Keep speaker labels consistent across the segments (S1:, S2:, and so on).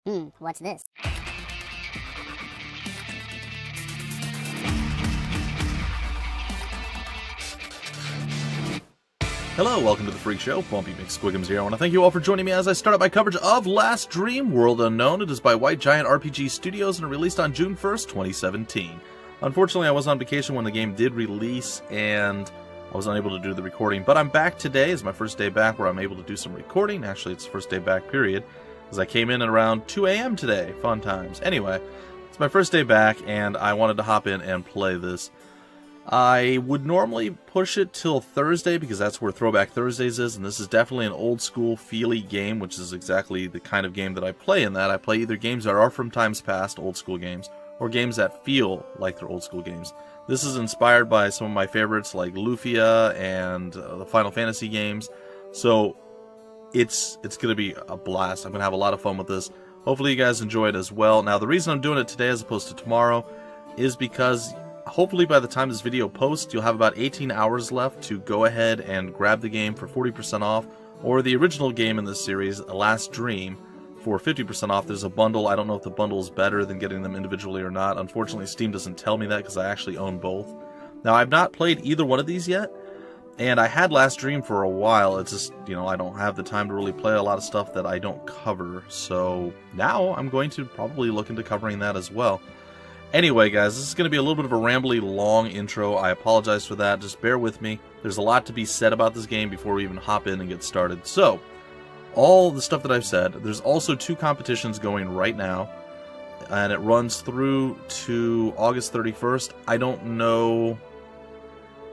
S1: What's this?
S2: Hello, welcome to the Freak Show. Bumpy McSquigums here. I want to thank you all for joining me as I start up my coverage of Last Dream World Unknown. It is by White Giant RPG Studios and released on June 1st, 2017. Unfortunately, I was on vacation when the game did release and I was unable to do the recording, but I'm back today. It's my first day back where I'm able to do some recording. Actually, it's the first day back, period, because I came in at around 2 a.m. today. Fun times. Anyway, it's my first day back and I wanted to hop in and play this. I would normally push it till Thursday because that's where Throwback Thursdays is, and this is definitely an old school feely game, which is exactly the kind of game that I play in that. I play either games that are from times past, old school games, or games that feel like they're old school games. This is inspired by some of my favorites like Lufia and the Final Fantasy games, so it's going to be a blast. I'm going to have a lot of fun with this. Hopefully you guys enjoy it as well. Now the reason I'm doing it today as opposed to tomorrow is because hopefully by the time this video posts, you'll have about 18 hours left to go ahead and grab the game for 40% off, or the original game in this series, Last Dream, for 50% off. There's a bundle. I don't know if the bundle is better than getting them individually or not. Unfortunately, Steam doesn't tell me that because I actually own both. Now, I've not played either one of these yet, and I had Last Dream for a while. It's just, you know, I don't have the time to really play a lot of stuff that I don't cover, so now I'm going to probably look into covering that as well. Anyway, guys, this is going to be a little bit of a rambly, long intro. I apologize for that. Just bear with me. There's a lot to be said about this game before we even hop in and get started. So, all the stuff that I've said, there's also 2 competitions going right now, and it runs through to August 31st. I don't know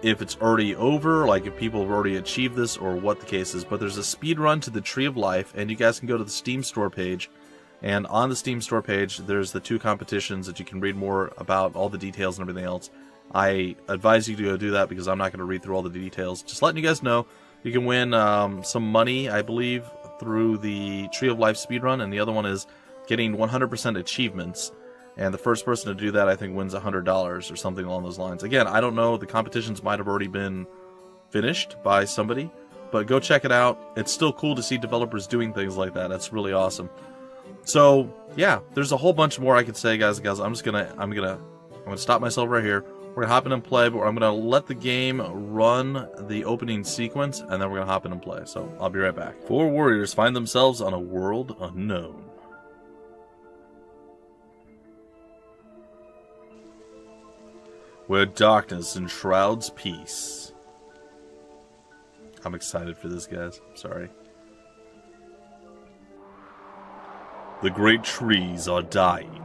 S2: if it's already over, like if people have already achieved this or what the case is, but there's a speed run to the Tree of Life, and you guys can go to the Steam store page. And on the Steam store page, there's the 2 competitions that you can read more about, all the details and everything else. I advise you to go do that because I'm not going to read through all the details. Just letting you guys know, you can win some money, I believe, through the Tree of Life speedrun, and the other one is getting 100% achievements. And the first person to do that, I think, wins $100 or something along those lines. Again, I don't know. The competitions might have already been finished by somebody, but go check it out. It's still cool to see developers doing things like that. That's really awesome. So yeah, there's a whole bunch more I could say, guys. I'm gonna stop myself right here. We're gonna hop in and play, but I'm gonna let the game run the opening sequence, and then we're gonna hop in and play. So I'll be right back. 4 warriors find themselves on a world unknown. Where darkness enshrouds peace. I'm excited for this, guys. Sorry. The great trees are dying.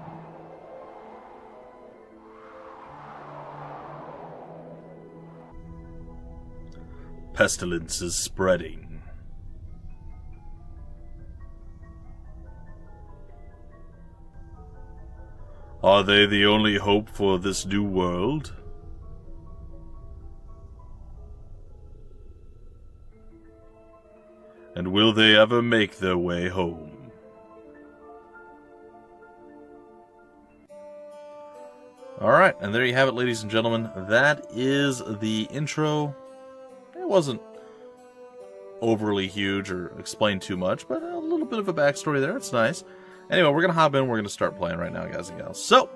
S2: Pestilence is spreading. Are they the only hope for this new world? And will they ever make their way home? Alright, and there you have it, ladies and gentlemen. That is the intro. It wasn't overly huge or explained too much, but a little bit of a backstory there. It's nice. Anyway, we're going to hop in. We're going to start playing right now, guys and gals. So,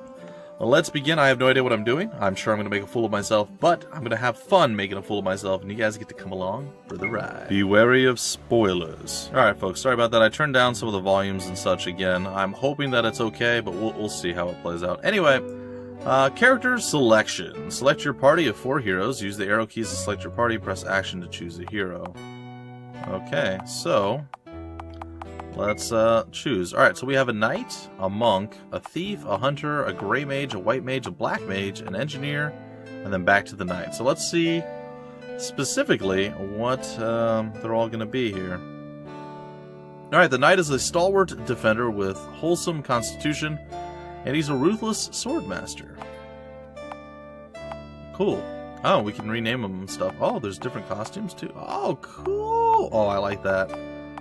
S2: let's begin. I have no idea what I'm doing. I'm sure I'm going to make a fool of myself, but I'm going to have fun making a fool of myself, and you guys get to come along for the ride. Be wary of spoilers. Alright, folks, sorry about that. I turned down some of the volumes and such again. I'm hoping that it's okay, but we'll see how it plays out. Anyway, character selection. Select your party of 4 heroes. Use the arrow keys to select your party. Press action to choose a hero. Okay, so let's choose. Alright, so we have a knight, a monk, a thief, a hunter, a gray mage, a white mage, a black mage, an engineer, and then back to the knight. So let's see specifically what they're all going to be here. Alright, the knight is a stalwart defender with wholesome constitution, and he's a ruthless swordmaster. Cool. Oh, we can rename them and stuff. Oh, there's different costumes too. Oh, cool. Oh, I like that.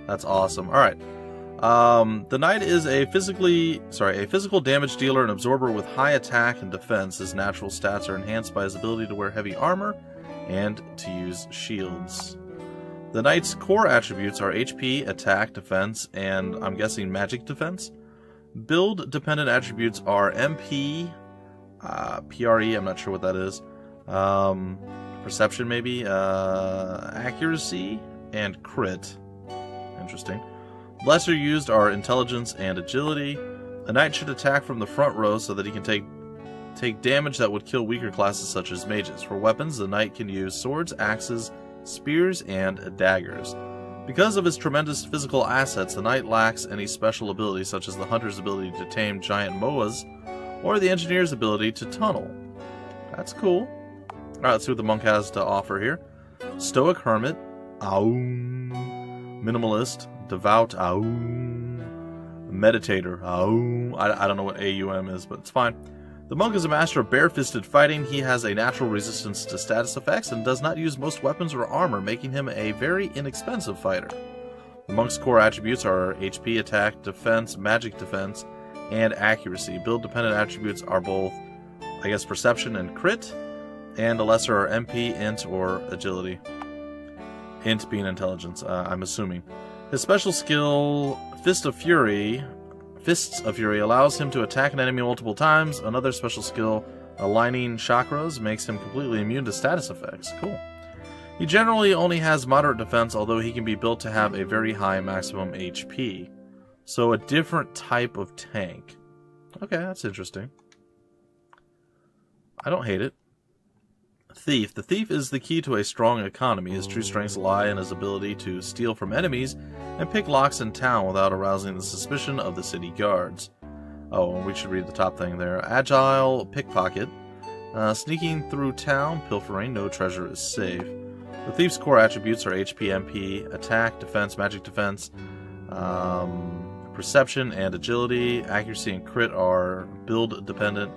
S2: That's awesome. Alright. The knight is a physical damage dealer and absorber with high attack and defense. His natural stats are enhanced by his ability to wear heavy armor and to use shields. The knight's core attributes are HP, attack, defense, and I'm guessing magic defense. Build-dependent attributes are MP, PRE, I'm not sure what that is, perception maybe, accuracy, and crit. Interesting. Lesser used are intelligence and agility. A knight should attack from the front row so that he can take damage that would kill weaker classes such as mages. For weapons, the knight can use swords, axes, spears, and daggers. Because of his tremendous physical assets, the knight lacks any special abilities such as the hunter's ability to tame giant moas or the engineer's ability to tunnel. That's cool. Alright, let's see what the monk has to offer here. Stoic Hermit, Aum. Minimalist, Devout, Aum. Meditator, Aum. I don't know what AUM is, but it's fine. The monk is a master of bare-fisted fighting. He has a natural resistance to status effects and does not use most weapons or armor, making him a very inexpensive fighter. The monk's core attributes are HP, attack, defense, magic defense, and accuracy. Build-dependent attributes are both, I guess, perception and crit, and the lesser are MP, int, or agility. Int being intelligence, I'm assuming. His special skill, Fists of Fury, allows him to attack an enemy multiple times. Another special skill, Aligning Chakras, makes him completely immune to status effects. Cool. He generally only has moderate defense, although he can be built to have a very high maximum HP. So a different type of tank. Okay, that's interesting. I don't hate it. Thief. The thief is the key to a strong economy. His true strengths lie in his ability to steal from enemies and pick locks in town without arousing the suspicion of the city guards. Oh, and we should read the top thing there. Agile pickpocket. Sneaking through town, pilfering, no treasure is safe. The thief's core attributes are HP, MP, attack, defense, magic defense, perception, and agility. Accuracy and crit are build dependent,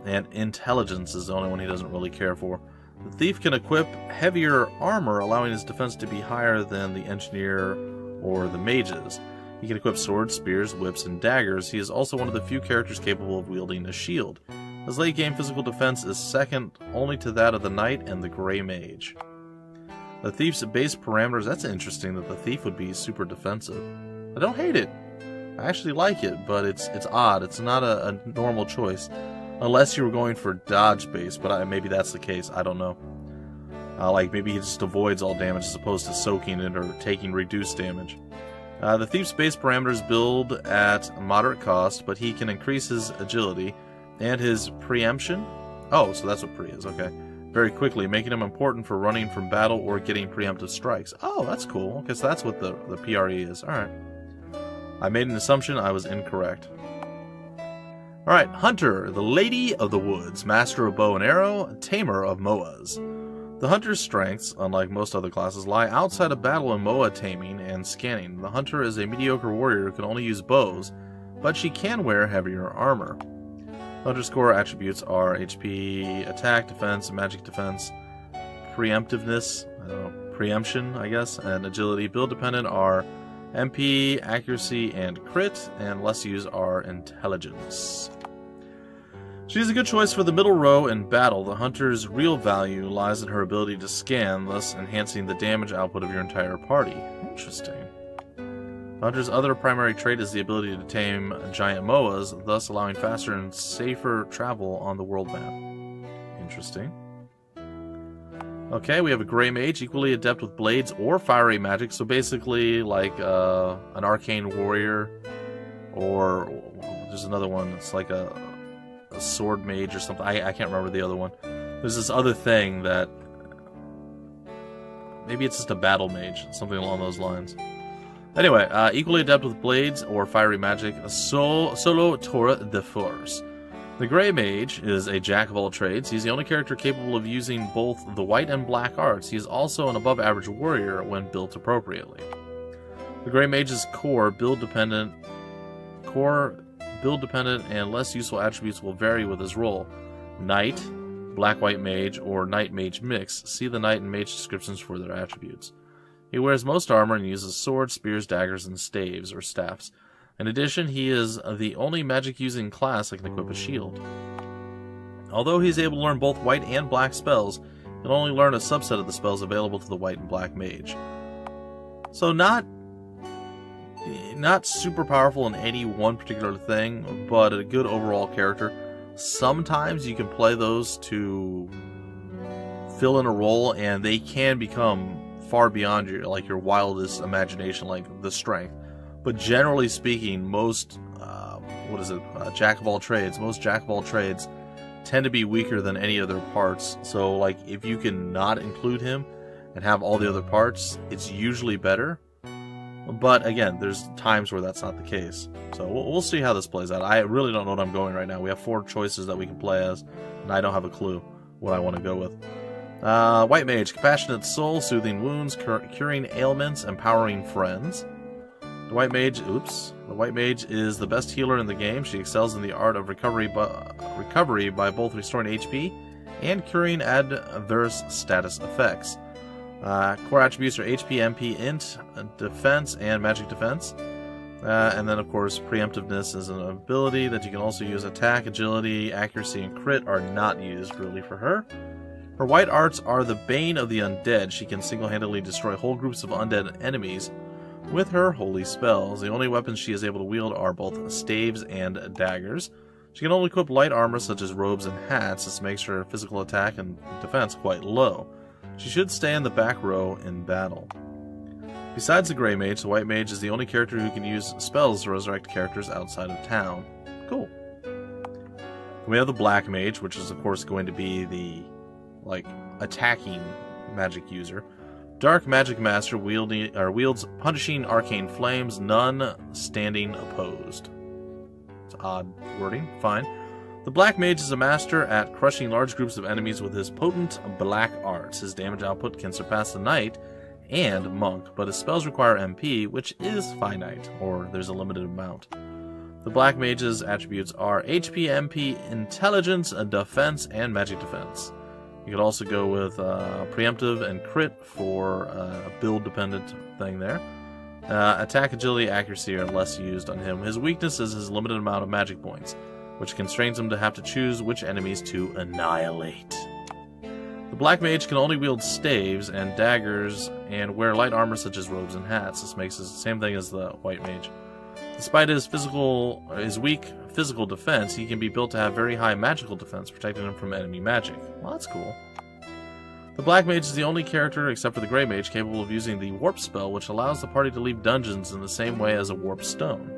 S2: and intelligence is the only one he doesn't really care for. The thief can equip heavier armor, allowing his defense to be higher than the engineer or the mages. He can equip swords, spears, whips, and daggers. He is also one of the few characters capable of wielding a shield. His late-game physical defense is second only to that of the knight and the gray mage. The thief's base parameters, that's interesting that the thief would be super defensive. I don't hate it. I actually like it, but it's odd. It's not a normal choice. Unless you were going for dodge base, but maybe that's the case. I don't know. Like maybe he just avoids all damage as opposed to soaking it or taking reduced damage. The thief's base parameters build at moderate cost, but he can increase his agility and his preemption. Oh, so that's what pre is, okay. Very quickly, making him important for running from battle or getting preemptive strikes. Oh, that's cool. Okay, so that's what the PRE is. Alright. I made an assumption, I was incorrect. Alright, Hunter, the Lady of the Woods, Master of Bow and Arrow, Tamer of Moas. The Hunter's strengths, unlike most other classes, lie outside of battle and Moa taming and scanning. The Hunter is a mediocre warrior who can only use bows, but she can wear heavier armor. Hunter's core attributes are HP, attack, defense, magic defense, preemptiveness, preemption, I guess, and agility. Build dependent are MP, accuracy, and crit, and less used are intelligence. She is a good choice for the middle row in battle. The Hunter's real value lies in her ability to scan, thus enhancing the damage output of your entire party. Interesting. The Hunter's other primary trait is the ability to tame giant moas, thus allowing faster and safer travel on the world map. Interesting. Okay, we have a Grey Mage, equally adept with blades or fiery magic, so basically like an arcane warrior, or there's another one, it's like a sword mage or something. I can't remember the other one. There's this other thing that maybe it's just a battle mage, something along those lines. Anyway, equally adept with blades or fiery magic, solo tour de force. The Grey Mage is a jack of all trades. He's the only character capable of using both the white and black arts. He is also an above-average warrior when built appropriately. The Grey Mage's core build-dependent, and less useful attributes will vary with his role. Knight, Black-White Mage, or Knight-Mage Mix. See the Knight and Mage descriptions for their attributes. He wears most armor and uses swords, spears, daggers, and staves, or staffs. In addition, he is the only magic-using class that can equip a shield. Although he is able to learn both white and black spells, he can only learn a subset of the spells available to the white and black mage. So not not super powerful in any one particular thing, but a good overall character. Sometimes you can play those to fill in a role, and they can become far beyond your wildest imagination, like the strength. But generally speaking, most jack of all trades. Most jack of all trades tend to be weaker than any other parts. So, like, if you can not include him and have all the other parts, it's usually better. But again, there's times where that's not the case. So we'll see how this plays out. I really don't know what I'm going right now. We have 4 choices that we can play as, and I don't have a clue what I want to go with. White Mage, compassionate soul, soothing wounds, curing ailments, empowering friends. The White Mage is the best healer in the game. She excels in the art of recovery by both restoring HP and curing adverse status effects. Core attributes are HP, MP, Int, Defense, and Magic Defense. And then, of course, Preemptiveness is an ability that you can also use. Attack, Agility, Accuracy, and Crit are not used really for her. Her white arts are the bane of the undead. She can single-handedly destroy whole groups of undead enemies with her holy spells. The only weapons she is able to wield are both staves and daggers. She can only equip light armor such as robes and hats. This makes her physical attack and defense quite low. She should stay in the back row in battle. Besides the Grey Mage, the White Mage is the only character who can use spells to resurrect characters outside of town. Cool. We have the Black Mage, which is of course going to be the attacking magic user. Dark Magic Master wields punishing arcane flames, none standing opposed. It's odd wording, fine. The Black Mage is a master at crushing large groups of enemies with his potent black arts. His damage output can surpass the Knight and Monk, but his spells require MP, which is finite, or there's a limited amount. The Black Mage's attributes are HP, MP, Intelligence, Defense, and Magic Defense. You could also go with Preemptive and Crit for a build-dependent thing there. Attack, Agility, Accuracy are less used on him. His weakness is his limited amount of magic points, which constrains him to have to choose which enemies to annihilate. The Black Mage can only wield staves and daggers and wear light armor such as robes and hats. This makes the same thing as the White Mage. Despite his weak physical defense, he can be built to have very high magical defense, protecting him from enemy magic. Well, that's cool. The Black Mage is the only character, except for the Grey Mage, capable of using the Warp spell, which allows the party to leave dungeons in the same way as a Warp Stone.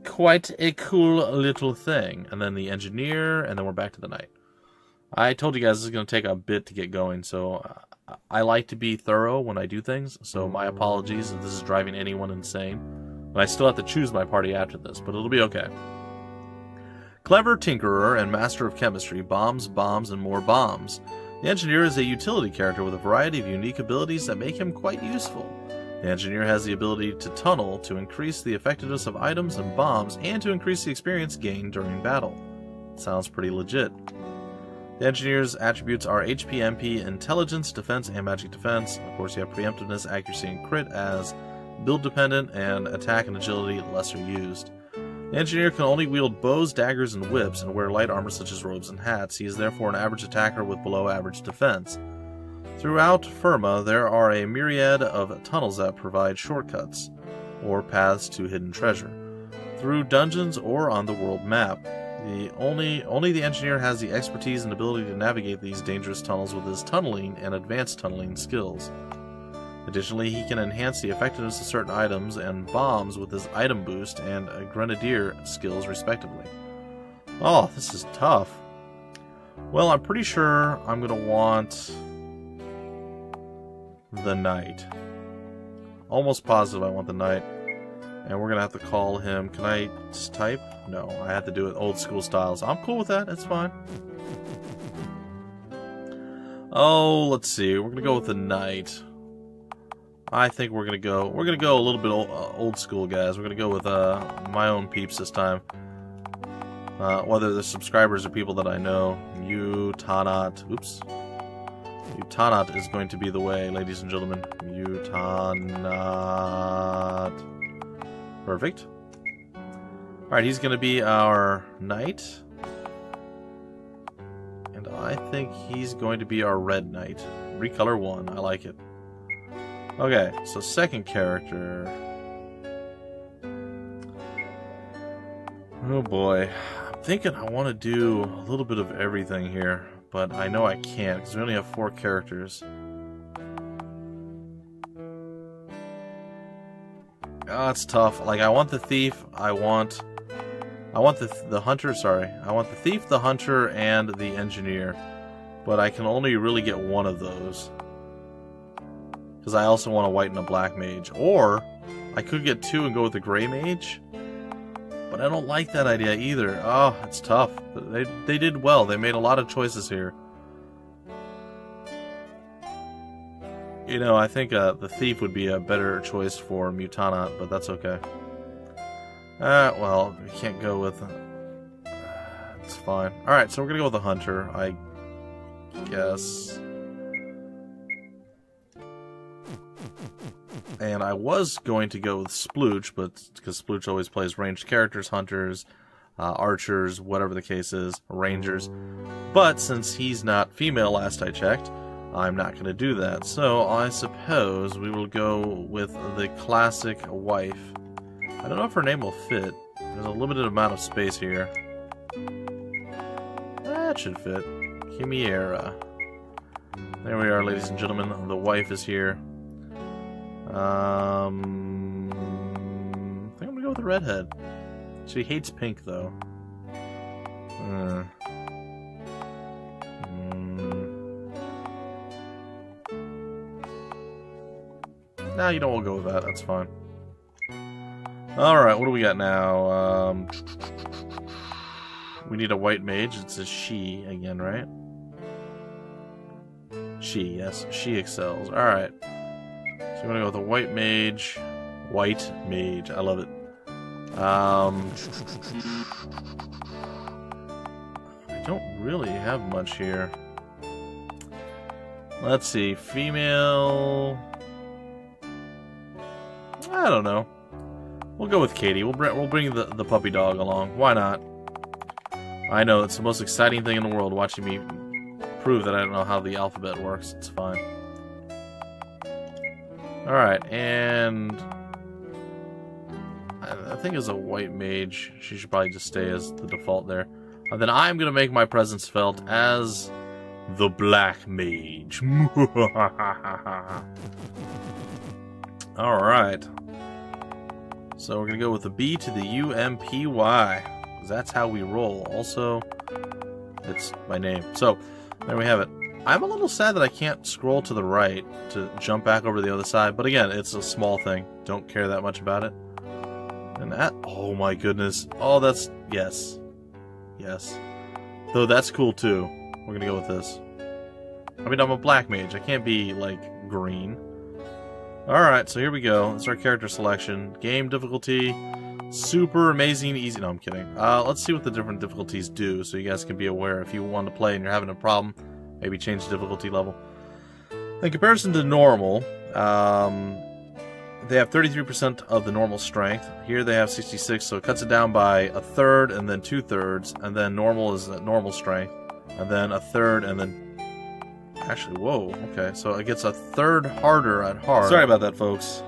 S2: Quite a cool little thing. And then the Engineer, and then we're back to the Knight. I told you guys this is going to take a bit to get going, so I like to be thorough when I do things, so my apologies if this is driving anyone insane. But I still have to choose my party after this, but it'll be okay. Clever Tinkerer and Master of Chemistry, bombs, and more bombs. The Engineer is a utility character with a variety of unique abilities that make him quite useful. The Engineer has the ability to tunnel to increase the effectiveness of items and bombs and to increase the experience gained during battle. Sounds pretty legit. The Engineer's attributes are HP, MP, Intelligence, Defense, and Magic Defense. Of course, you have Preemptiveness, Accuracy, and Crit as build dependent, and attack and agility lesser used. The Engineer can only wield bows, daggers, and whips, and wear light armor such as robes and hats. He is therefore an average attacker with below average defense. Throughout Firma, there are a myriad of tunnels that provide shortcuts, or paths to hidden treasure, through dungeons or on the world map. Only the Engineer has the expertise and ability to navigate these dangerous tunnels with his tunneling and advanced tunneling skills. Additionally, he can enhance the effectiveness of certain items and bombs with his item boost and grenadier skills respectively. Oh, this is tough. Well, I'm pretty sure I'm going to want the Knight. Almost positive I want the Knight. And we're going to have to call him... Can I just type? No, I have to do it old school styles. I'm cool with that. It's fine. Oh, let's see. We're going to go with the Knight. I think we're gonna go a little bit old school, guys. We're gonna go with my own peeps this time. Whether the subscribers or people that I know. Utanat. Oops. Utanat is going to be the way, ladies and gentlemen. Utanat. Perfect. Alright, he's gonna be our Knight. And I think he's going to be our Red Knight. Recolor 1. I like it. Okay, so second character. Oh boy. I'm thinking I want to do a little bit of everything here, but I know I can't because we only have 4 characters. Oh, it's tough. Like, I want the thief, I want the hunter, sorry. I want the thief, the hunter, and the engineer. But I can only really get one of those. Because I also want a white and a black mage. Or, I could get 2 and go with the gray mage. But I don't like that idea either. Oh, it's tough. They did well. They made a lot of choices here. You know, I think the thief would be a better choice for Mutanat, but that's okay. Well, we can't go with... it's fine. Alright, so we're gonna go with the hunter, I guess. And I was going to go with Splooch, but because Splooch always plays ranged characters, hunters, archers, whatever the case is, rangers. But since he's not female last I checked, I'm not going to do that. So I suppose we will go with the classic wife. I don't know if her name will fit. There's a limited amount of space here. That should fit. Chimera. There we are, ladies and gentlemen. The wife is here. I think I'm gonna go with the redhead. She hates pink, though. Nah, you know, we'll go with that. That's fine. Alright, what do we got now? We need a white mage. It's a she again, right? She, yes. She excels. Alright. So we're gonna go with a white mage. White mage. I love it. I don't really have much here. Let's see. Female... I don't know. We'll go with Katie. We'll bring the puppy dog along. Why not? I know, it's the most exciting thing in the world, watching me prove that I don't know how the alphabet works. It's fine. Alright, and... I think as a white mage, she should probably just stay as the default there. And then I'm going to make my presence felt as the black mage. Alright. So we're going to go with the B to the U-M-P-Y. That's how we roll. Also, it's my name. So, there we have it. I'm a little sad that I can't scroll to the right to jump back over to the other side. But again, it's a small thing. Don't care that much about it. And that... Oh my goodness. Oh, that's... Yes. Yes. Though that's cool too. We're going to go with this. I mean, I'm a black mage. I can't be, like, green. Alright, so here we go. This is our character selection. Game difficulty, super amazing, easy. No, I'm kidding. Let's see what the different difficulties do so you guys can be aware. If you want to play and you're having a problem, maybe change the difficulty level. In comparison to normal, they have 33% of the normal strength. Here they have 66, so it cuts it down by a third and then 2/3, and then normal is at normal strength, and then a third, and then... Actually, whoa, okay, so it gets a third harder at hard. Sorry about that, folks.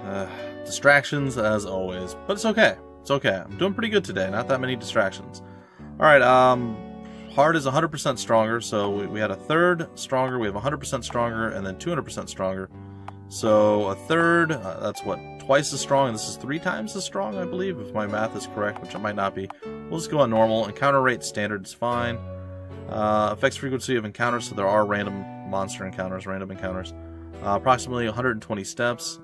S2: Distractions, as always. But it's okay. It's okay. I'm doing pretty good today. Not that many distractions. Alright, hard is 100% stronger, so we had a third stronger, we have 100% stronger, and then 200% stronger. So a third, that's what, twice as strong, and this is 3 times as strong, I believe, if my math is correct, which it might not be. We'll just go on normal. Encounter rate, standard is fine. Affects frequency of encounters, so there are random monster encounters, random encounters. Approximately 120 steps.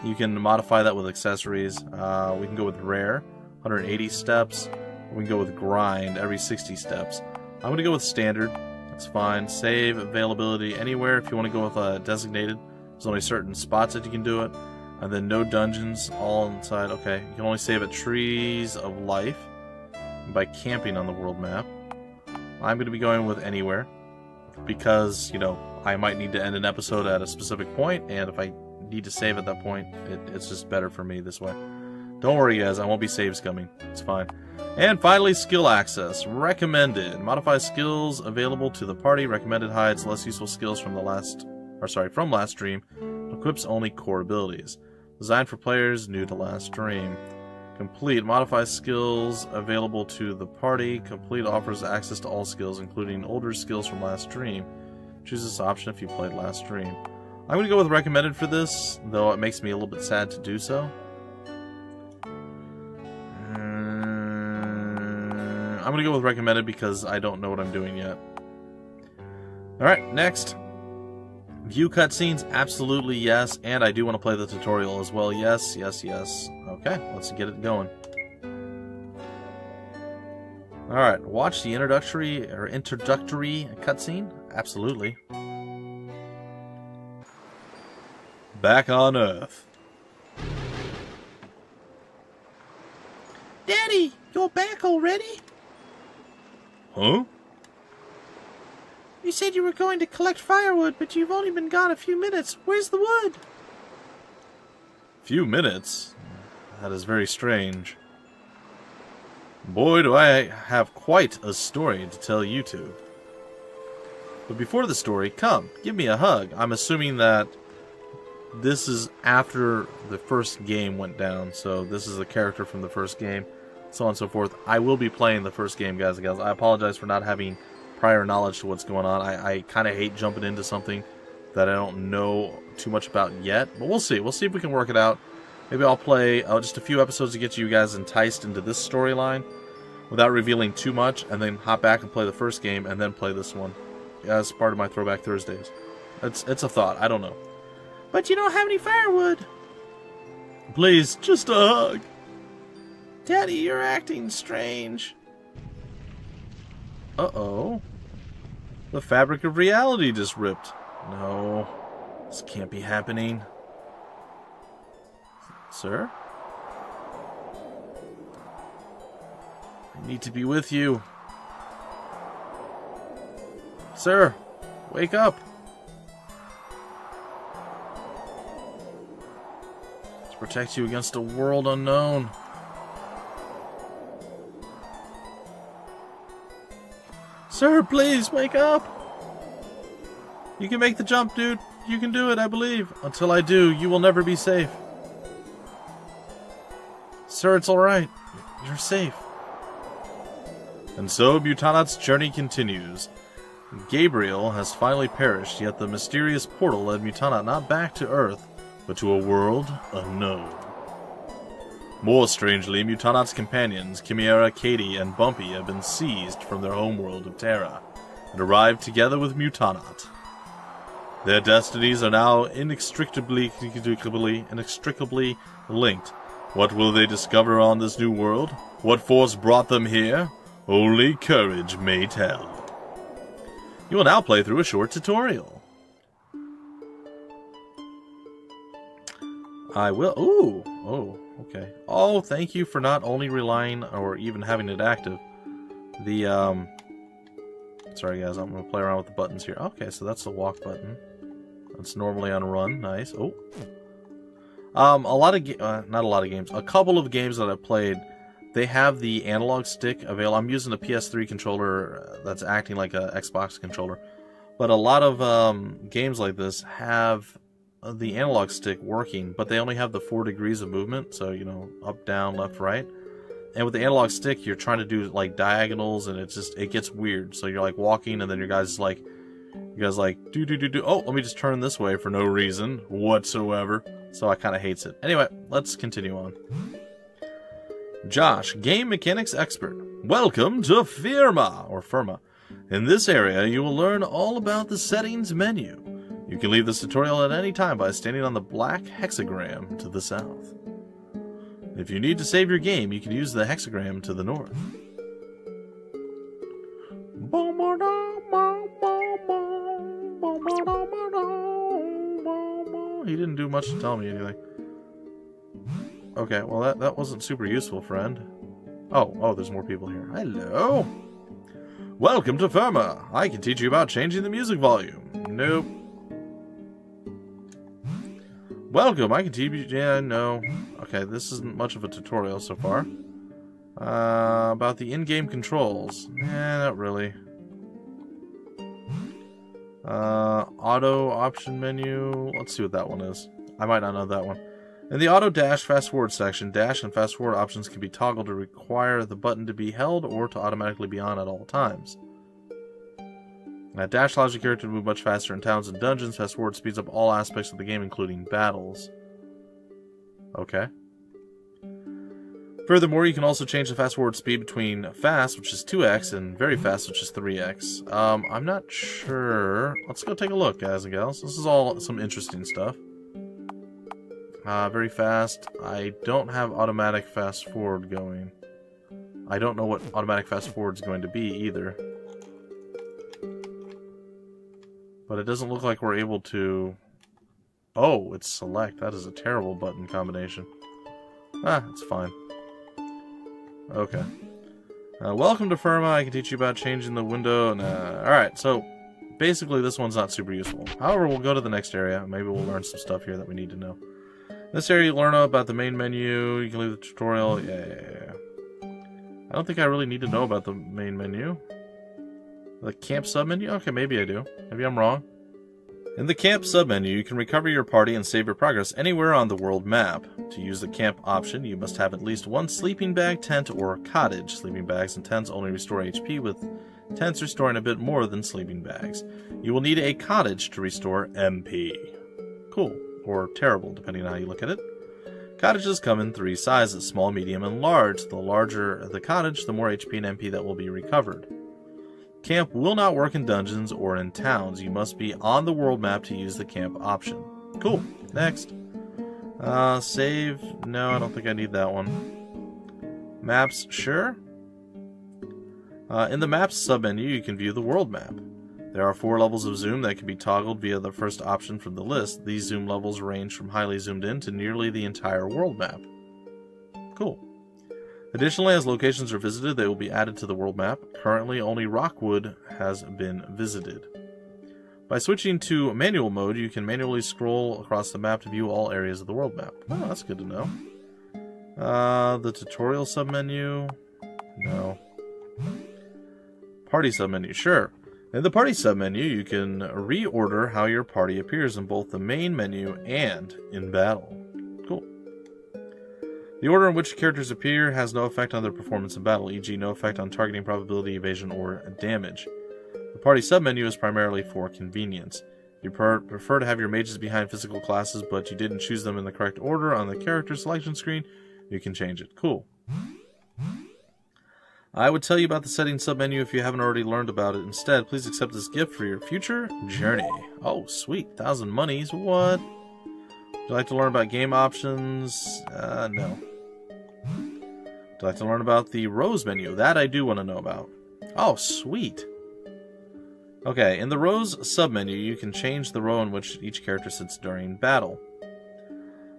S2: You can modify that with accessories. We can go with rare, 180 steps. We can go with grind, every 60 steps. I'm going to go with standard. That's fine. Save availability anywhere. If you want to go with designated, there's only certain spots that you can do it. And then no dungeons, all inside. Okay, you can only save at Trees of Life by camping on the world map. I'm going to be going with anywhere because, you know, I might need to end an episode at a specific point, and if I need to save at that point, it's just better for me this way. Don't worry, guys, I won't be save scumming. It's fine. And finally, skill access. Recommended. Modify skills available to the party. Recommended hides less useful skills from last stream. Equips only core abilities. Designed for players new to last stream. Complete. Modify skills available to the party. Complete offers access to all skills, including older skills from last stream. Choose this option if you played last stream. I'm going to go with recommended for this, though it makes me a little bit sad to do so. I'm going to go with recommended because I don't know what I'm doing yet. Alright, next. View cutscenes, absolutely yes, and I do want to play the tutorial as well. Yes, yes, yes. Okay, let's get it going. Alright, watch the introductory cutscene? Absolutely. Back on Earth.
S1: Daddy, you're back already?
S2: Huh?
S1: You said you were going to collect firewood, but you've only been gone a few minutes. Where's the wood?
S2: Few minutes? That is very strange. Boy, do I have quite a story to tell you two. But before the story, come, give me a hug. I'm assuming that this is after the first game went down, so this is a character from the first game, so on and so forth. I will be playing the first game, guys and gals. I apologize for not having prior knowledge to what's going on. I kind of hate jumping into something that I don't know too much about yet, but we'll see. We'll see if we can work it out. Maybe I'll play just a few episodes to get you guys enticed into this storyline without revealing too much, and then hop back and play the first game, and then play this one as part of my Throwback Thursdays. It's a thought. I don't know.
S1: But you don't have any firewood.
S2: Please, just a hug.
S1: Daddy, you're acting strange.
S2: Uh-oh. The fabric of reality just ripped. No. This can't be happening. Sir? I need to be with you. Sir, wake up. To protect you against a world unknown. Sir, please, wake up! You can make the jump, dude. You can do it, I believe. Until I do, you will never be safe. Sir, it's alright. You're safe. And so, Mutanat's journey continues. Gabriel has finally perished, yet the mysterious portal led Mutanat not back to Earth, but to a world unknown. More strangely, Mutanat's companions, Chimera, Katie, and Bumpy, have been seized from their homeworld of Terra, and arrived together with Mutanat. Their destinies are now inextricably linked. What will they discover on this new world? What force brought them here? Only courage may tell. You will now play through a short tutorial. I will... Ooh! Oh, okay. Oh, thank you for not only relying or even having it active. The, Sorry, guys, I'm going to play around with the buttons here. Okay, so that's the walk button. That's normally on run. Nice. Oh. Not a lot of games. A couple of games that I've played, they have the analog stick available. I'm using a PS3 controller that's acting like an Xbox controller. But a lot of games like this have the analog stick working, but they only have the 4 degrees of movement. So, you know, up, down, left, right. And with the analog stick, you're trying to do like diagonals, and it gets weird. So you're like walking, and then you guys like do. Oh, let me just turn this way for no reason whatsoever. So I kind of hates it. Anyway, let's continue on. Josh, game mechanics expert. Welcome to Firma. In this area, you will learn all about the settings menu. You can leave this tutorial at any time by standing on the black hexagram to the south. If you need to save your game, you can use the hexagram to the north. He didn't do much to tell me anything. Okay, well that wasn't super useful, friend. Oh, there's more people here. Hello! Welcome to Firma! I can teach you about changing the music volume. Nope. Welcome, I can teach you... Yeah, no. Okay, this isn't much of a tutorial so far. About the in-game controls. Not really. Auto option menu. Let's see what that one is. I might not know that one. In the auto dash fast forward section, dash and fast forward options can be toggled to require the button to be held or to automatically be on at all times. Dash allows your character to move much faster in towns and dungeons. Fast forward speeds up all aspects of the game, including battles. Okay. Furthermore, you can also change the fast forward speed between fast, which is 2x, and very fast, which is 3x. I'm not sure. Let's go take a look, guys and gals. This is all some interesting stuff. Very fast. I don't have automatic fast forward going. I don't know what automatic fast forward is going to be either. But it doesn't look like we're able to... Oh, it's select. That is a terrible button combination. It's fine. Okay. Welcome to Firma. I can teach you about changing the window. Alright, so basically this one's not super useful. However, we'll go to the next area. Maybe we'll learn some stuff here that we need to know. In this area, you learn about the main menu. You can leave the tutorial. Yeah. I don't think I really need to know about the main menu. The camp submenu? Okay, maybe I do. Maybe I'm wrong. In the camp submenu, you can recover your party and save your progress anywhere on the world map. To use the camp option, you must have at least one sleeping bag, tent, or cottage. Sleeping bags and tents only restore HP, with tents restoring a bit more than sleeping bags. You will need a cottage to restore MP. Cool. Or terrible, depending on how you look at it. Cottages come in 3 sizes, small, medium, and large. The larger the cottage, the more HP and MP that will be recovered. Camp will not work in dungeons or in towns. You must be on the world map to use the camp option. Cool. Next. Save. No, I don't think I need that one. Maps, sure. In the Maps submenu, you can view the world map. There are 4 levels of zoom that can be toggled via the first option from the list. These zoom levels range from highly zoomed in to nearly the entire world map. Cool. Additionally, as locations are visited, they will be added to the world map. Currently, only Rockwood has been visited. By switching to manual mode, you can manually scroll across the map to view all areas of the world map. Oh, that's good to know. The tutorial submenu? No. Party submenu? Sure. In the party submenu, you can reorder how your party appears in both the main menu and in battle. Cool. The order in which characters appear has no effect on their performance in battle, e.g. no effect on targeting, probability, evasion, or damage. The party submenu is primarily for convenience. If you prefer to have your mages behind physical classes, but you didn't choose them in the correct order on the character selection screen, you can change it. Cool. I would tell you about the settings submenu if you haven't already learned about it. Instead, please accept this gift for your future journey. Oh, sweet. 1,000 monies. What? Would you like to learn about game options? No. Would you like to learn about the rows menu? That I do want to know about. Oh, sweet. Okay, in the rows submenu, you can change the row in which each character sits during battle.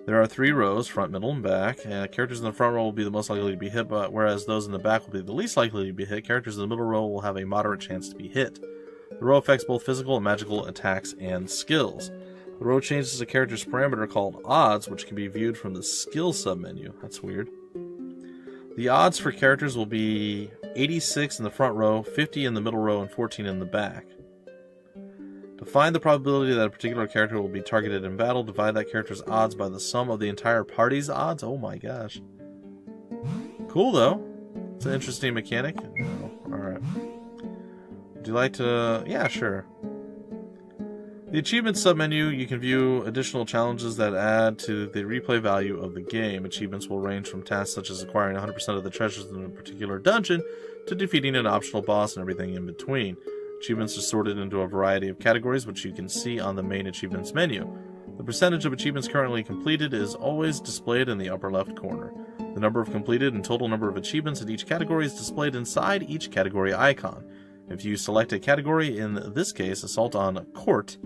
S2: There are 3 rows, front, middle, and back. Characters in the front row will be the most likely to be hit, whereas those in the back will be the least likely to be hit. Characters in the middle row will have a moderate chance to be hit. The row affects both physical and magical attacks and skills. The row changes a character's parameter called odds, which can be viewed from the skill submenu. That's weird. The odds for characters will be 86 in the front row, 50 in the middle row, and 14 in the back. To find the probability that a particular character will be targeted in battle, divide that character's odds by the sum of the entire party's odds. Oh my gosh. Cool, though. It's an interesting mechanic. No. Alright. Would you like to... Yeah, sure. The achievements submenu, you can view additional challenges that add to the replay value of the game. Achievements will range from tasks such as acquiring 100% of the treasures in a particular dungeon to defeating an optional boss and everything in between. Achievements are sorted into a variety of categories, which you can see on the main achievements menu. The percentage of achievements currently completed is always displayed in the upper left corner. The number of completed and total number of achievements in each category is displayed inside each category icon. If you select a category, in this case, Assault on Court,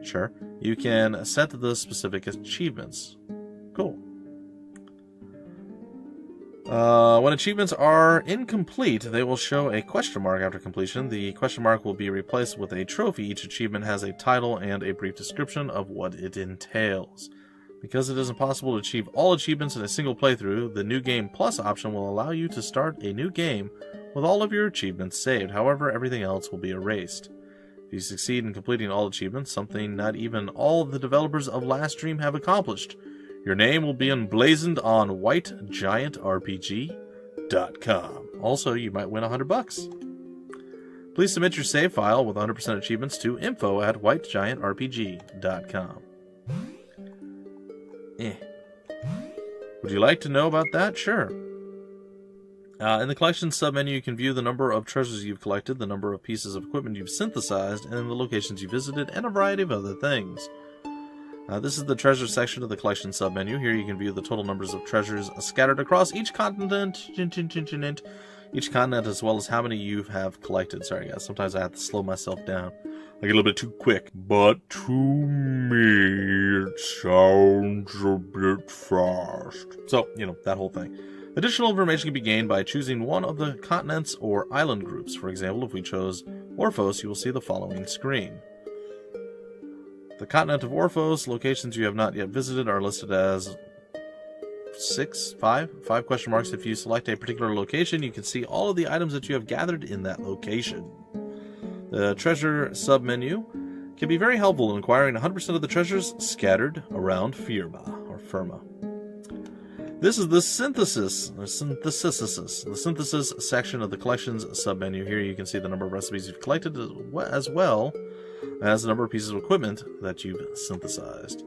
S2: sure, you can set the specific achievements. Cool. When achievements are incomplete, they will show a question mark after completion. The question mark will be replaced with a trophy. Each achievement has a title and a brief description of what it entails. Because it is impossible to achieve all achievements in a single playthrough, the New Game Plus option will allow you to start a new game with all of your achievements saved. However, everything else will be erased. If you succeed in completing all achievements, something not even all of the developers of Last Dream have accomplished, Your name will be emblazoned on whitegiantrpg.com. Also, you might win $100. Please submit your save file with 100% achievements to info@whitegiantrpg.com. Would you like to know about that? Sure. In the collection submenu, you can view the number of treasures you've collected, the number of pieces of equipment you've synthesized, and the locations you visited, and a variety of other things. This is the treasure section of the collection submenu. Here you can view the total numbers of treasures scattered across each continent, as well as how many you have collected. Sorry guys, sometimes I have to slow myself down. I get a little bit too quick. But to me, it sounds a bit fast. So, that whole thing. Additional information can be gained by choosing one of the continents or island groups. For example, if we chose Orphos, you will see the following screen. The continent of Orphos, locations you have not yet visited are listed as five question marks. If you select a particular location, you can see all of the items that you have gathered in that location. The treasure submenu can be very helpful in acquiring 100% of the treasures scattered around Firma. This is the synthesis section of the collections submenu. Here you can see the number of recipes you've collected as well as the number of pieces of equipment that you've synthesized.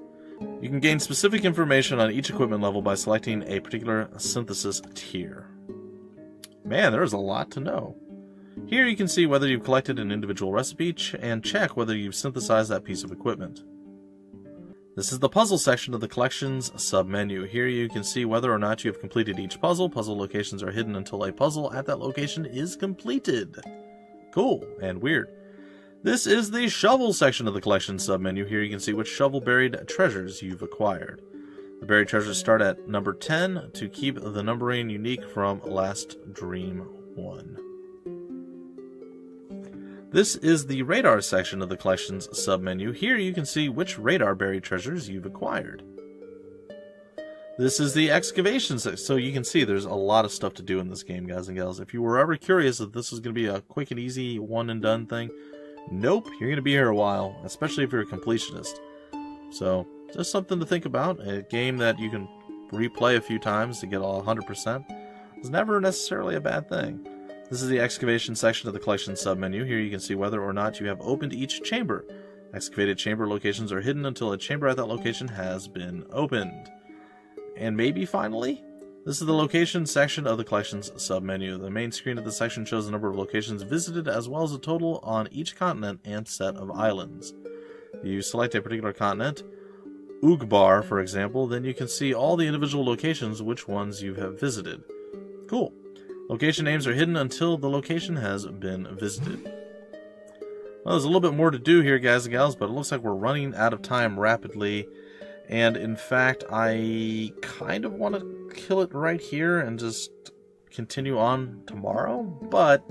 S2: You can gain specific information on each equipment level by selecting a particular synthesis tier. Man, there's a lot to know. Here you can see whether you've collected an individual recipe and check whether you've synthesized that piece of equipment. This is the puzzle section of the collections submenu. Here you can see whether or not you have completed each puzzle. Puzzle locations are hidden until a puzzle at that location is completed. Cool and weird. This is the shovel section of the collections submenu. Here you can see which shovel buried treasures you've acquired. The buried treasures start at number 10 to keep the numbering unique from Last Dream 1. This is the radar section of the collections submenu. Here you can see which radar buried treasures you've acquired. This is the excavation section. So you can see there's a lot of stuff to do in this game, guys and gals. If you were ever curious if this was going to be a quick and easy one and done thing, nope, you're going to be here a while, especially if you're a completionist. So just something to think about. A game that you can replay a few times to get all 100% is never necessarily a bad thing. This is the excavation section of the collection submenu. Here you can see whether or not you have opened each chamber. Excavated chamber locations are hidden until a chamber at that location has been opened. And maybe finally, this is the location section of the collections submenu. The main screen of the section shows the number of locations visited as well as a total on each continent and set of islands. If you select a particular continent, Ugbar for example, then you can see all the individual locations, which ones you have visited. Cool. Location names are hidden until the location has been visited. Well, there's a little bit more to do here, guys and gals, but it looks like we're running out of time rapidly. And in fact, I kind of want to kill it right here and just continue on tomorrow. But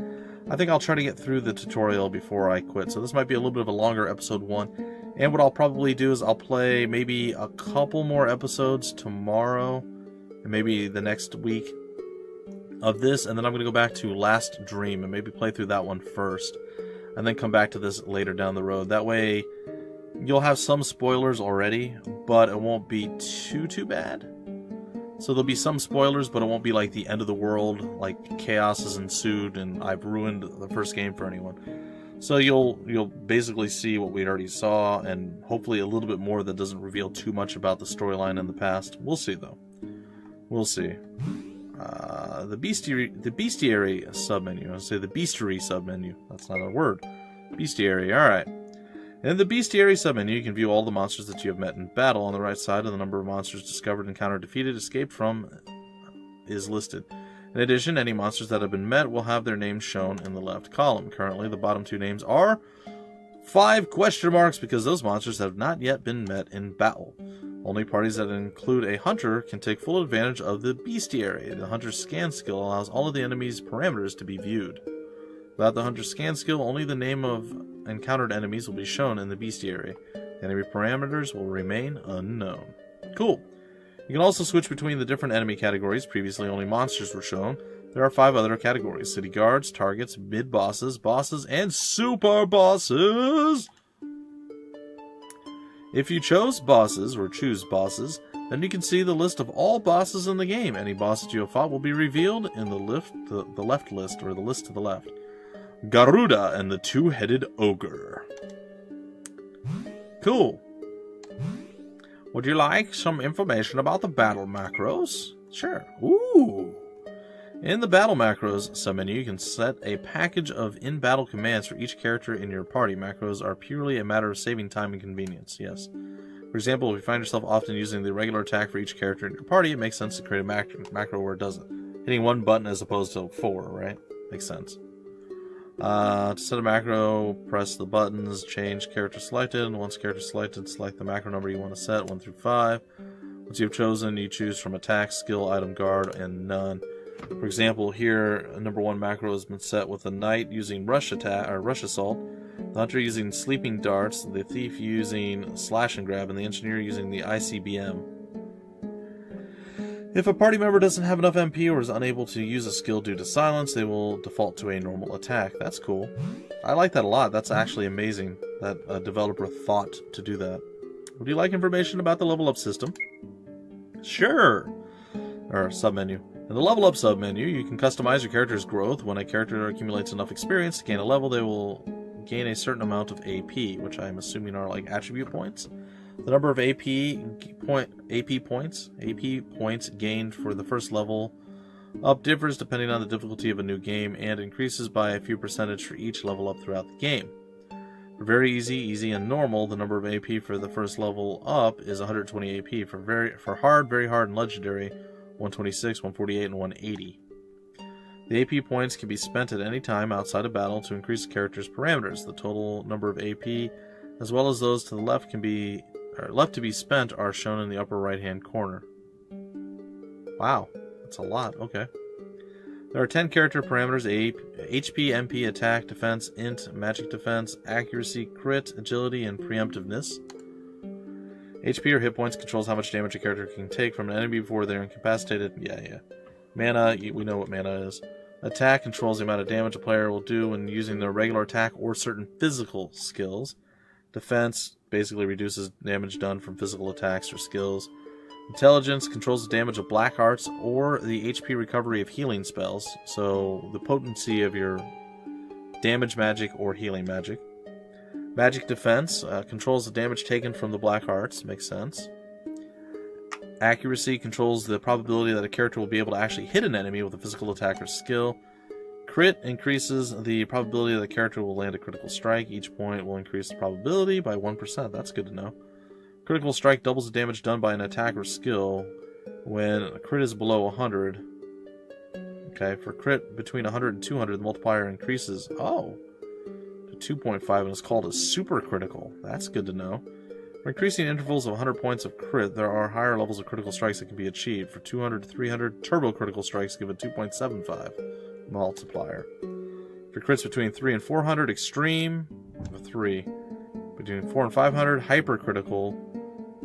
S2: I think I'll try to get through the tutorial before I quit. So this might be a little bit of a longer episode 1. And what I'll probably do is I'll play maybe a couple more episodes tomorrow. And maybe the next week of this, and then I'm going to go back to Last Dream and maybe play through that one first, and then come back to this later down the road. That way, you'll have some spoilers already, but it won't be too bad. So there'll be some spoilers, but it won't be like the end of the world, like chaos has ensued and I've ruined the first game for anyone. So you'll basically see what we already saw, and hopefully a little bit more that doesn't reveal too much about the storyline in the past. We'll see, though. We'll see. The bestiary submenu. I'll say the bestiary submenu. That's not a word. Bestiary. Alright. In the bestiary submenu, you can view all the monsters that you have met in battle. On the right side, the number of monsters discovered, encountered, defeated, escaped from is listed. In addition, any monsters that have been met will have their names shown in the left column. Currently, the bottom two names are 5 question marks because those monsters have not yet been met in battle. Only parties that include a hunter can take full advantage of the bestiary. The hunter's scan skill allows all of the enemy's parameters to be viewed. Without the hunter's scan skill, only the name of encountered enemies will be shown in the bestiary. The enemy parameters will remain unknown. Cool. You can also switch between the different enemy categories. Previously, only monsters were shown. There are 5 other categories: city guards, targets, mid-bosses, bosses, and super bosses! If you chose bosses, or choose bosses, Then you can see the list of all bosses in the game. Any boss that you have fought will be revealed in the left list, or the list to the left. Garuda and the Two-Headed Ogre. Cool. Would you like some information about the battle macros? Sure. Ooh. In the battle macros submenu, you can set a package of in-battle commands for each character in your party. Macros are purely a matter of saving time and convenience. Yes. For example, if you find yourself often using the regular attack for each character in your party, it makes sense to create a macro where it does it. Hitting one button as opposed to 4, right? Makes sense. To set a macro, press the buttons, change character selected, and once character selected, select the macro number you want to set, 1 through 5. Once you've chosen, you choose from attack, skill, item, guard, and none. For example, here, number 1 macro has been set with the knight using rush attack or rush assault, the hunter using sleeping darts, the thief using slash and grab, and the engineer using the ICBM. If a party member doesn't have enough MP or is unable to use a skill due to silence, they will default to a normal attack. That's cool. I like that a lot. That's actually amazing that a developer thought to do that. Would you like information about the level up system? Sure. Or submenu. In the level up submenu, you can customize your character's growth. When a character accumulates enough experience to gain a level, they will gain a certain amount of AP, which I'm assuming are like attribute points. The number of AP points gained for the first level up differs depending on the difficulty of a new game and increases by a few percentage for each level up throughout the game. For very easy, easy, and normal, the number of AP for the first level up is 120 AP. For hard, very hard, and legendary, 126, 148, and 180. The AP points can be spent at any time outside of battle to increase the character's parameters. The total number of AP, as well as those to the left, left to be spent, are shown in the upper right-hand corner. Wow, that's a lot. Okay. There are 10 character parameters: HP, MP, attack, defense, int, magic defense, accuracy, crit, agility, and preemptiveness. HP or hit points controls how much damage a character can take from an enemy before they're incapacitated. Yeah. Mana, we know what mana is. Attack controls the amount of damage a player will do when using their regular attack or certain physical skills. Defense basically reduces damage done from physical attacks or skills. Intelligence controls the damage of black arts or the HP recovery of healing spells, so the potency of your damage magic or healing magic. Magic defense controls the damage taken from the black arts, makes sense. Accuracy controls the probability that a character will be able to actually hit an enemy with a physical attack or skill. Crit increases the probability that the character will land a critical strike. Each point will increase the probability by 1%. That's good to know. Critical strike doubles the damage done by an attack or skill when a crit is below 100. Okay, for crit between 100 and 200, the multiplier increases to 2.5 and is called a super critical. That's good to know. For increasing intervals of 100 points of crit, there are higher levels of critical strikes that can be achieved. For 200 to 300, turbo critical strikes give a 2.75 multiplier. For crits between 3 and 400, extreme, 3. Between 4 and 500, hypercritical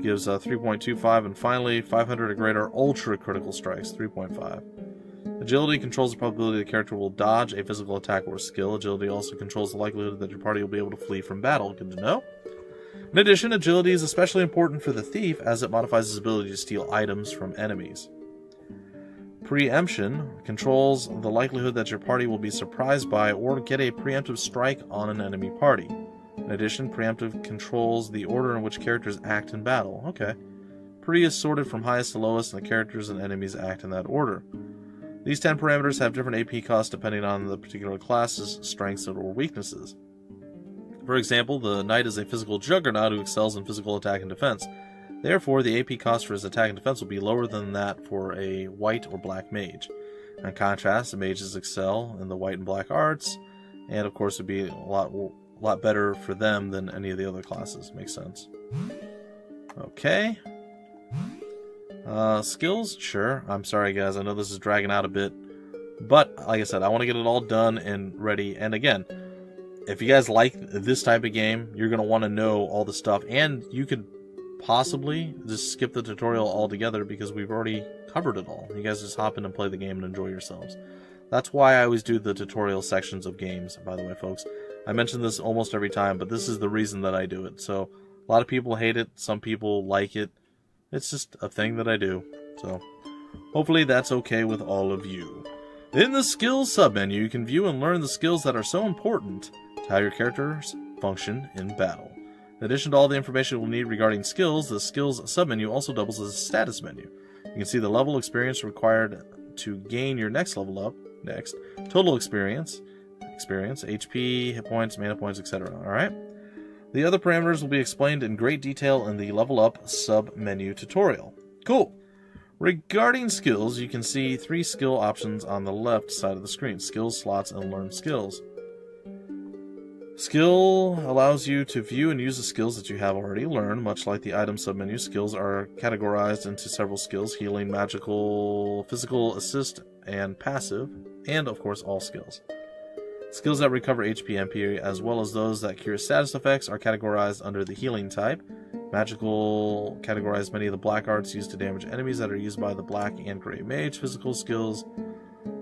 S2: gives 3.25, and finally 500 or greater ultra critical strikes, 3.5. Agility controls the probability the character will dodge a physical attack or skill. Agility also controls the likelihood that your party will be able to flee from battle. Good to know. In addition, agility is especially important for the thief as it modifies his ability to steal items from enemies. Preemption controls the likelihood that your party will be surprised by or get a preemptive strike on an enemy party. In addition, preemptive controls the order in which characters act in battle. Okay. Pre is sorted from highest to lowest, and the characters and enemies act in that order. These 10 parameters have different AP costs depending on the particular class's strengths or weaknesses. For example, the knight is a physical juggernaut who excels in physical attack and defense. Therefore, the AP cost for his attack and defense will be lower than that for a white or black mage. In contrast, the mages excel in the white and black arts, and of course would be a lot better for them than any of the other classes. Makes sense. Okay. Skills? Sure. I'm sorry, guys. I know this is dragging out a bit. But, like I said, I want to get it all done and ready. And again, if you guys like this type of game, you're going to want to know all the stuff. And you could possibly just skip the tutorial altogether because we've already covered it all. You guys just hop in and play the game and enjoy yourselves. That's why I always do the tutorial sections of games, by the way, folks. I mention this almost every time, but this is the reason that I do it. So, a lot of people hate it. Some people like it. It's just a thing that I do. So, hopefully that's okay with all of you. In the Skills submenu, you can view and learn the skills that are so important to how your characters function in battle. In addition to all the information we'll need regarding skills, the Skills submenu also doubles as a status menu. You can see the level experience required to gain your next level up, total experience, HP, hit points, mana points, etc. Alright? The other parameters will be explained in great detail in the Level Up sub-menu tutorial. Cool! Regarding skills, you can see 3 skill options on the left side of the screen. Skills, slots, and learn skills. Skill allows you to view and use the skills that you have already learned. Much like the item submenu, skills are categorized into several skills: healing, magical, physical, assist, and passive, and of course all skills. Skills that recover HP and MP, as well as those that cure status effects, are categorized under the healing type. Magical categorize many of the black arts used to damage enemies that are used by the black and gray mage. Physical skills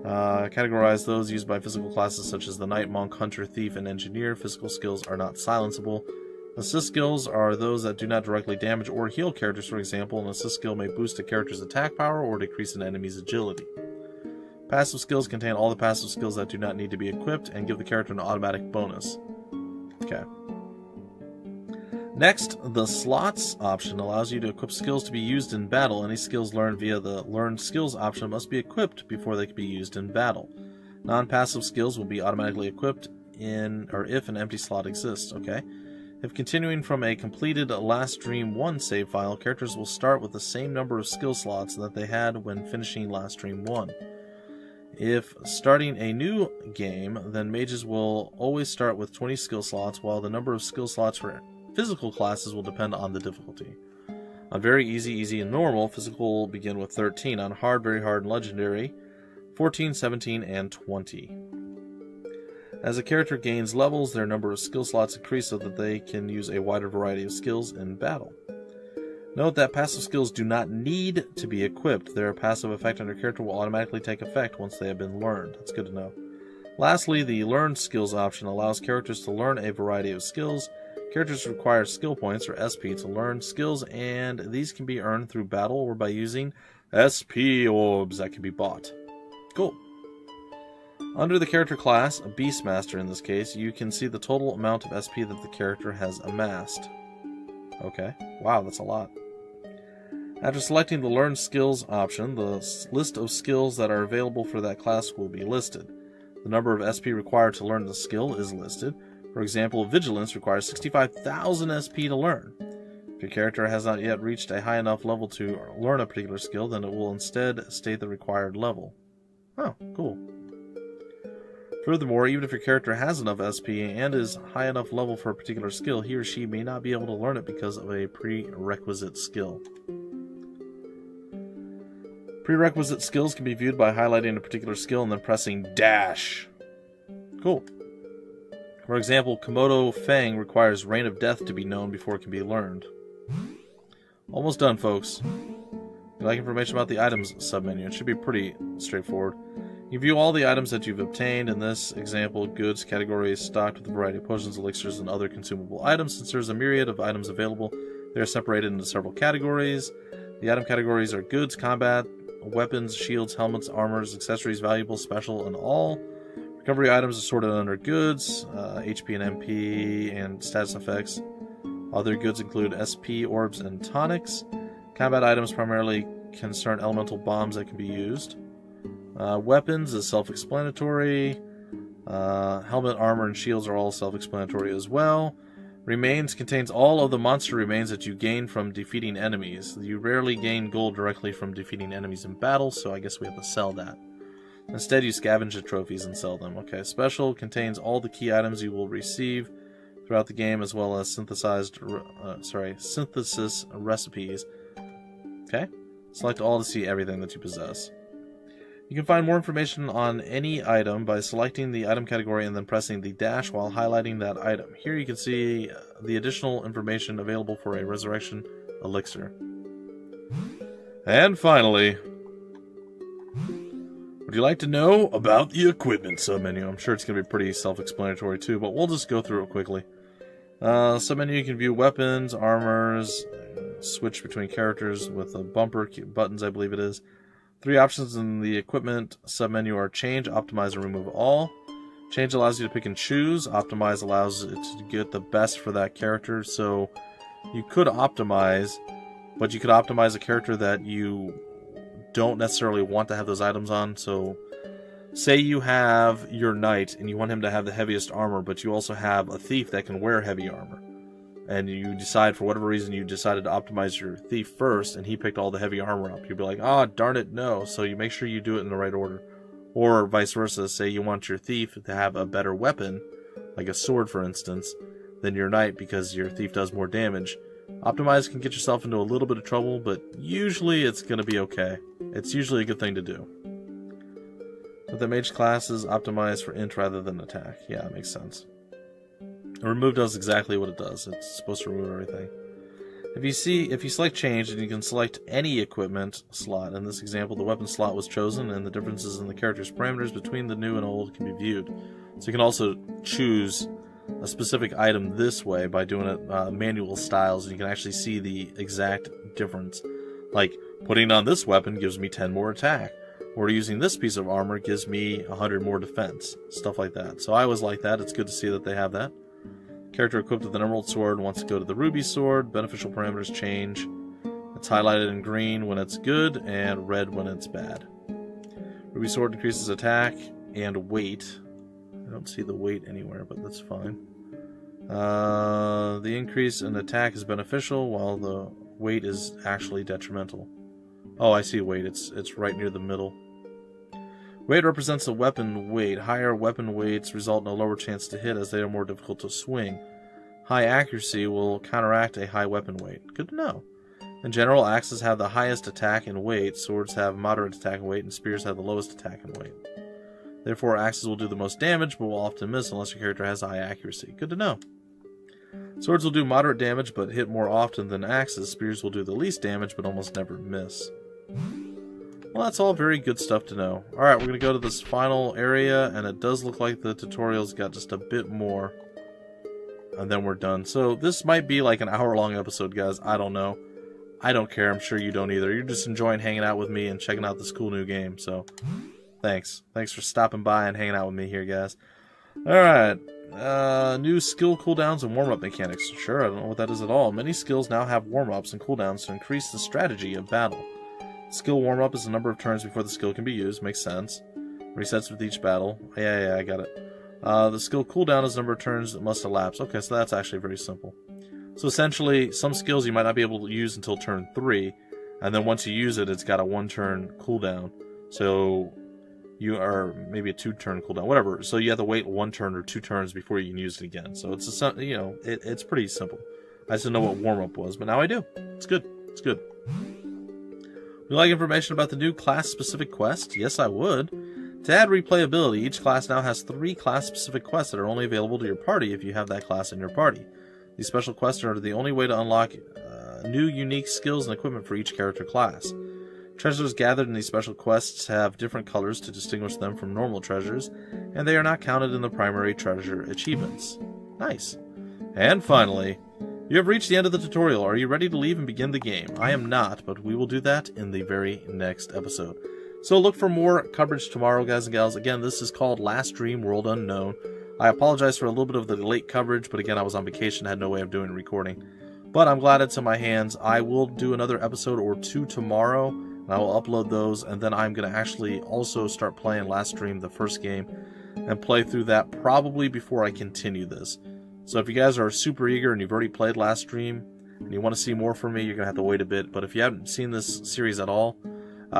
S2: categorize those used by physical classes such as the knight, monk, hunter, thief, and engineer. Physical skills are not silenceable. Assist skills are those that do not directly damage or heal characters. For example, an assist skill may boost a character's attack power or decrease an enemy's agility. Passive skills contain all the passive skills that do not need to be equipped and give the character an automatic bonus. Okay. Next, the slots option allows you to equip skills to be used in battle. Any skills learned via the learned skills option must be equipped before they can be used in battle. Non-passive skills will be automatically equipped if an empty slot exists. Okay. If continuing from a completed Last Dream 1 save file, characters will start with the same number of skill slots that they had when finishing Last Dream 1. If starting a new game, then mages will always start with 20 skill slots, while the number of skill slots for physical classes will depend on the difficulty. On very easy, and normal, physical will begin with 13. On hard, very hard, and legendary, 14, 17, and 20. As a character gains levels, their number of skill slots increase so that they can use a wider variety of skills in battle. Note that passive skills do not need to be equipped. Their passive effect on your character will automatically take effect once they have been learned. That's good to know. Lastly, the Learn Skills option allows characters to learn a variety of skills. Characters require skill points, or SP, to learn skills, and these can be earned through battle or by using SP orbs that can be bought. Cool. Under the character class, a Beastmaster in this case, you can see the total amount of SP that the character has amassed. Okay. Wow, that's a lot. After selecting the Learn Skills option, the list of skills that are available for that class will be listed. The number of SP required to learn the skill is listed. For example, Vigilance requires 65,000 SP to learn. If your character has not yet reached a high enough level to learn a particular skill, then it will instead state the required level. Oh, cool. Furthermore, even if your character has enough SP and is high enough level for a particular skill, he or she may not be able to learn it because of a prerequisite skill. Prerequisite skills can be viewed by highlighting a particular skill and then pressing dash. Cool. For example, Komodo Fang requires Reign of Death to be known before it can be learned. Almost done, folks. If you like information about the items submenu, it should be pretty straightforward. You view all the items that you've obtained. In this example, goods category is stocked with a variety of potions, elixirs, and other consumable items. Since there's a myriad of items available, they are separated into several categories. The item categories are goods, combat, weapons, shields, helmets, armors, accessories, valuables, special, and all. Recovery items are sorted under goods, HP and MP, and status effects. Other goods include SP, orbs, and tonics. Combat items primarily concern elemental bombs that can be used. Weapons is self-explanatory. Helmet, armor, and shields are all self-explanatory as well. Remains contains all of the monster remains that you gain from defeating enemies. You rarely gain gold directly from defeating enemies in battle, so I guess we have to sell that. Instead, you scavenge the trophies and sell them. Okay, special contains all the key items you will receive throughout the game, as well as synthesis recipes. Okay, select all to see everything that you possess. You can find more information on any item by selecting the item category and then pressing the dash while highlighting that item. Here you can see the additional information available for a resurrection elixir. And finally, would you like to know about the equipment submenu? I'm sure it's going to be pretty self-explanatory too, but we'll just go through it quickly. Submenu, you can view weapons, armors, switch between characters with a bumper buttons, I believe it is. 3 options in the equipment submenu are change, optimize, and remove all. Change allows you to pick and choose. Optimize allows it to get the best for that character. So you could optimize, but you could optimize a character that you don't necessarily want to have those items on. So say you have your knight and you want him to have the heaviest armor, but you also have a thief that can wear heavy armor. And you decide, for whatever reason, you decided to optimize your thief first, and he picked all the heavy armor up. You'd be like, oh, darn it, no. So you make sure you do it in the right order. Or vice versa, say you want your thief to have a better weapon, like a sword, for instance, than your knight because your thief does more damage. Optimize can get yourself into a little bit of trouble, but usually it's going to be okay. It's usually a good thing to do. But the mage class is optimized for int rather than attack. Yeah, that makes sense. Remove does exactly what it does. It's supposed to remove everything. If you select change, then you can select any equipment slot. In this example, the weapon slot was chosen, and the differences in the character's parameters between the new and old can be viewed. So you can also choose a specific item this way by doing it manual styles, and you can actually see the exact difference. Like, putting on this weapon gives me 10 more attack, or using this piece of armor gives me 100 more defense. Stuff like that. So I always like that. It's good to see that they have that. Character equipped with an emerald sword wants to go to the ruby sword. Beneficial parameters change. It's highlighted in green when it's good and red when it's bad. Ruby sword increases attack and weight. I don't see the weight anywhere, but that's fine. The increase in attack is beneficial, while the weight is actually detrimental. Oh, I see weight. It's right near the middle. Weight represents the weapon weight. Higher weapon weights result in a lower chance to hit as they are more difficult to swing. High accuracy will counteract a high weapon weight. Good to know. In general, axes have the highest attack and weight, swords have moderate attack and weight, and spears have the lowest attack and weight. Therefore, axes will do the most damage, but will often miss unless your character has high accuracy. Good to know. Swords will do moderate damage, but hit more often than axes. Spears will do the least damage, but almost never miss. Well, that's all very good stuff to know. Alright, we're going to go to this final area, and it does look like the tutorial's got just a bit more. And then we're done. So this might be like an hour-long episode, guys. I don't know. I don't care. I'm sure you don't either. You're just enjoying hanging out with me and checking out this cool new game. So, thanks. Thanks for stopping by and hanging out with me here, guys. Alright. New skill cooldowns and warm-up mechanics. Sure, I don't know what that is at all. Many skills now have warm-ups and cooldowns to increase the strategy of battle. Skill warm-up is the number of turns before the skill can be used. Makes sense. Resets with each battle. Yeah, I got it. The skill cooldown is the number of turns that must elapse. Okay, so that's actually very simple. So essentially, some skills you might not be able to use until turn 3, and then once you use it, it's got a 1-turn cooldown. So you are maybe a 2-turn cooldown, whatever. So you have to wait 1 turn or 2 turns before you can use it again. So it's it's pretty simple. I just didn't know what warm-up was, but now I do. It's good. It's good. Would you like information about the new class-specific quest? Yes, I would. To add replayability, each class now has 3 class-specific quests that are only available to your party if you have that class in your party. These special quests are the only way to unlock new unique skills and equipment for each character class. Treasures gathered in these special quests have different colors to distinguish them from normal treasures, and they are not counted in the primary treasure achievements. Nice. And finally, you have reached the end of the tutorial. Are you ready to leave and begin the game? I am not, but we will do that in the very next episode. So look for more coverage tomorrow, guys and gals. Again, this is called Last Dream World Unknown. I apologize for a little bit of the late coverage, but again, I was on vacation, had no way of doing recording. But I'm glad it's in my hands. I will do another episode or 2 tomorrow, and I will upload those, and then I'm going to actually also start playing Last Dream, the first game, and play through that probably before I continue this. So if you guys are super eager and you've already played Last Dream, and you want to see more from me, you're going to have to wait a bit. But if you haven't seen this series at all,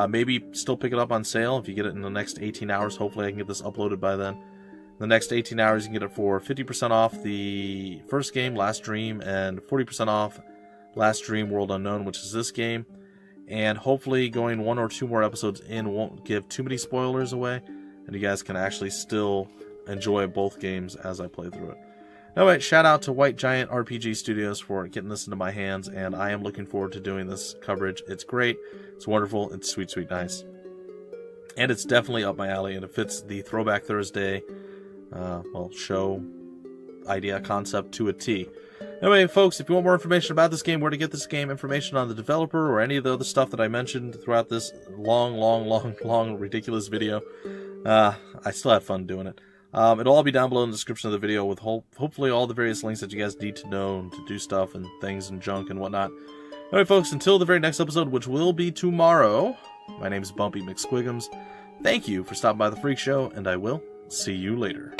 S2: maybe still pick it up on sale. If you get it in the next 18 hours, hopefully I can get this uploaded by then. In the next 18 hours, you can get it for 50% off the first game, Last Dream, and 40% off Last Dream World Unknown, which is this game. And hopefully going 1 or 2 more episodes in won't give too many spoilers away, and you guys can actually still enjoy both games as I play through it. Anyway, shout out to White Giant RPG Studios for getting this into my hands, and I am looking forward to doing this coverage. It's great, it's wonderful, it's sweet, sweet nice. And it's definitely up my alley, and it fits the Throwback Thursday show idea concept to a T. Anyway, folks, if you want more information about this game, where to get this game, information on the developer, or any of the other stuff that I mentioned throughout this long, ridiculous video, I still had fun doing it. It'll all be down below in the description of the video with hopefully all the various links that you guys need to know to do stuff and things and junk and whatnot. Anyway, folks, until the very next episode, which will be tomorrow, my name is Bumpy McSquigums. Thank you for stopping by the Freak Show, and I will see you later.